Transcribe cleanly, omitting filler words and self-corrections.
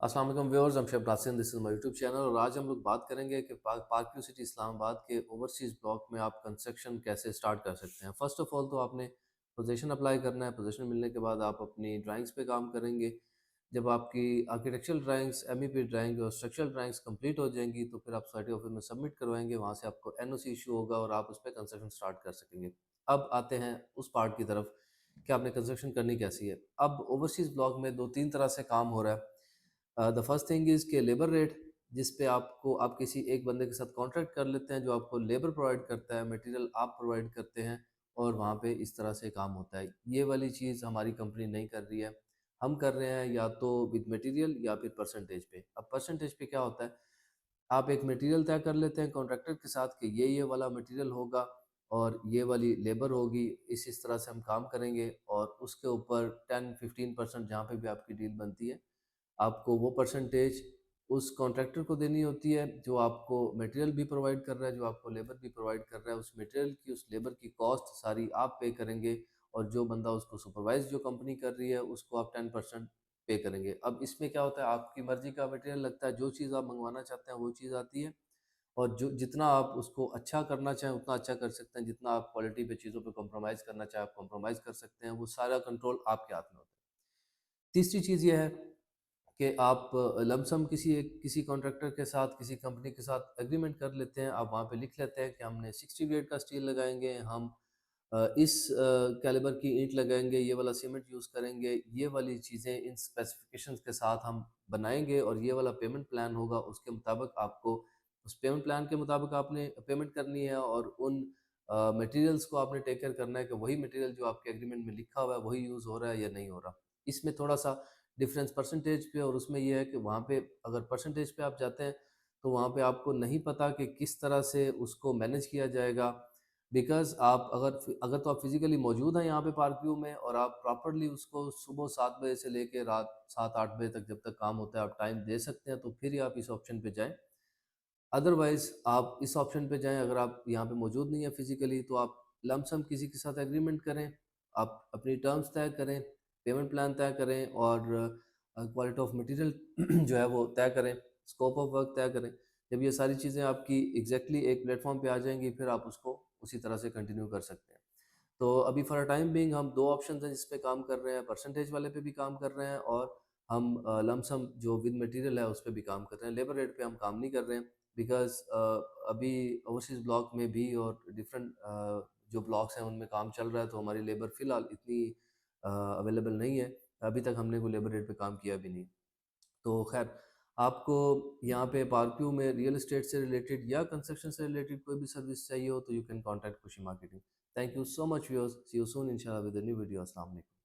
अस्सलाम वालेकुम viewers, I'm Sheikh Nasir, this is my YouTube channel और आज हम लोग बात करेंगे कि पार्क व्यू सिटी इस्लामाबाद के ओवरसीज़ ब्लॉक में आप कंस्ट्रक्शन कैसे स्टार्ट कर सकते हैं। फ़र्स्ट ऑफ़ ऑल तो आपने पोजीशन अप्लाई करना है। पोजीशन मिलने के बाद आप अपनी ड्राइंग्स पे काम करेंगे। जब आपकी आर्किटेक्चरल ड्राइंग्स, एमईपी ड्राइंग और स्ट्रक्चरल ड्राइंग्स कंप्लीट हो जाएंगी तो फिर आप सोसाइटी ऑफिस में सबमिट करवाएंगे। वहाँ से आपको एनओसी इशू होगा और आप उस पर कंस्ट्रक्शन स्टार्ट कर सकेंगे। अब आते हैं उस पार्ट की तरफ कि आपने कंस्ट्रक्शन करनी कैसी है। अब ओवरसीज़ ब्लॉक में 2-3 तरह से काम हो रहा है। द फर्स्ट थिंग इज़ कि लेबर रेट, जिस पे आपको आप किसी एक बंदे के साथ कॉन्ट्रैक्ट कर लेते हैं जो आपको लेबर प्रोवाइड करता है, मटेरियल आप प्रोवाइड करते हैं और वहाँ पे इस तरह से काम होता है। ये वाली चीज़ हमारी कंपनी नहीं कर रही है। हम कर रहे हैं या तो विद मटेरियल या फिर परसेंटेज पे। अब परसेंटेज पे क्या होता है, आप एक मटेरियल तय कर लेते हैं कॉन्ट्रैक्टर के साथ कि ये वाला मटेरियल होगा और ये वाली लेबर होगी, इस तरह से हम काम करेंगे और उसके ऊपर 10-15% जहाँ पे भी आपकी डील बनती है, आपको वो परसेंटेज उस कॉन्ट्रैक्टर को देनी होती है जो आपको मटेरियल भी प्रोवाइड कर रहा है, जो आपको लेबर भी प्रोवाइड कर रहा है। उस मटेरियल की, उस लेबर की कॉस्ट सारी आप पे करेंगे और जो बंदा उसको सुपरवाइज़ जो कंपनी कर रही है उसको आप 10% पे करेंगे। अब इसमें क्या होता है, आपकी मर्ज़ी का मटेरियल लगता है, जो चीज़ आप मँगवाना चाहते हैं वो चीज़ आती है और जो जितना आप उसको अच्छा करना चाहें उतना अच्छा कर सकते हैं, जितना आप क्वालिटी पे चीज़ों पे कॉम्प्रोमाइज़ करना चाहें आप कॉम्प्रोमाइज़ कर सकते हैं, वो सारा कंट्रोल आपके हाथ में होता है। तीसरी चीज़ ये है कि आप लमसम किसी कॉन्ट्रैक्टर के साथ, किसी कंपनी के साथ एग्रीमेंट कर लेते हैं। आप वहाँ पे लिख लेते हैं कि हमने 60 ग्रेड का स्टील लगाएँगे, हम इस कैलिबर की ईंट लगाएँगे, ये वाला सीमेंट यूज़ करेंगे, ये वाली चीज़ें इन स्पेसिफ़िकेशंस के साथ हम बनाएँगे और ये वाला पेमेंट प्लान होगा। उसके मुताबिक आपको उस पेमेंट प्लान के मुताबिक आपने पेमेंट करनी है और उन मटेरियल्स को आपने टेक केयर करना है कि वही मटेरियल जो आपके एग्रीमेंट में लिखा हुआ है, वही यूज़ हो रहा है या नहीं हो रहा। इसमें थोड़ा-सा डिफरेंस परसेंटेज पे और उसमें ये है कि वहाँ पे अगर परसेंटेज पे आप जाते हैं, तो वहाँ पे आपको नहीं पता कि किस तरह से उसको मैनेज किया जाएगा। बिकॉज़ आप अगर तो आप फिज़िकली मौजूद हैं यहाँ पे पार्क व्यू में और आप प्रॉपर्ली उसको सुबह 7 बजे से लेके रात 7-8 बजे तक जब तक काम होता है आप टाइम दे सकते हैं, तो फिर ही आप इस ऑप्शन पे जाएँ। अदरवाइज़ आप इस ऑप्शन पे जाएँ, अगर आप यहाँ पे मौजूद नहीं है फिज़िकली तो आप लमसम किसी के साथ एग्रीमेंट करें, आप अपनी टर्म्स तय करें, पेमेंट प्लान तय करें और क्वालिटी ऑफ मटेरियल जो है वो तय करें, स्कोप ऑफ वर्क तय करें। जब ये सारी चीज़ें आपकी एग्ज़ैक्टली एक प्लेटफ़ॉर्म पे आ जाएँगी, फिर आप उसको उसी तरह से कंटिन्यू कर सकते हैं। तो अभी फॉर अ टाइम बीइंग हम 2 ऑप्शंस हैं जिस पे काम कर रहे हैं, परसेंटेज वाले पे भी काम कर रहे हैं और हम लमसम जो विद मटेरियल है उस पे भी काम कर रहे हैं। लेबर रेट पे हम काम नहीं कर रहे हैं बिकॉज़ अभी ओवरसीज़ ब्लॉक में भी और डिफरेंट जो ब्लॉक्स हैं उनमें काम चल रहा है, तो हमारी लेबर फ़िलहाल इतनी अवेलेबल नहीं है। अभी तक हमने कोई लेबर रेट पे काम किया भी नहीं। तो ख़ैर, आपको यहाँ पे पार्क व्यू में रियल एस्टेट से रिलेटेड या कंस्ट्रक्शन से रिलेटेड कोई भी सर्विस चाहिए हो तो you can contact Khushi marketing. Thank you so much viewers, see you soon इंशाल्लाह विद अ न्यू वीडियो। अस्सलाम वालेकुम।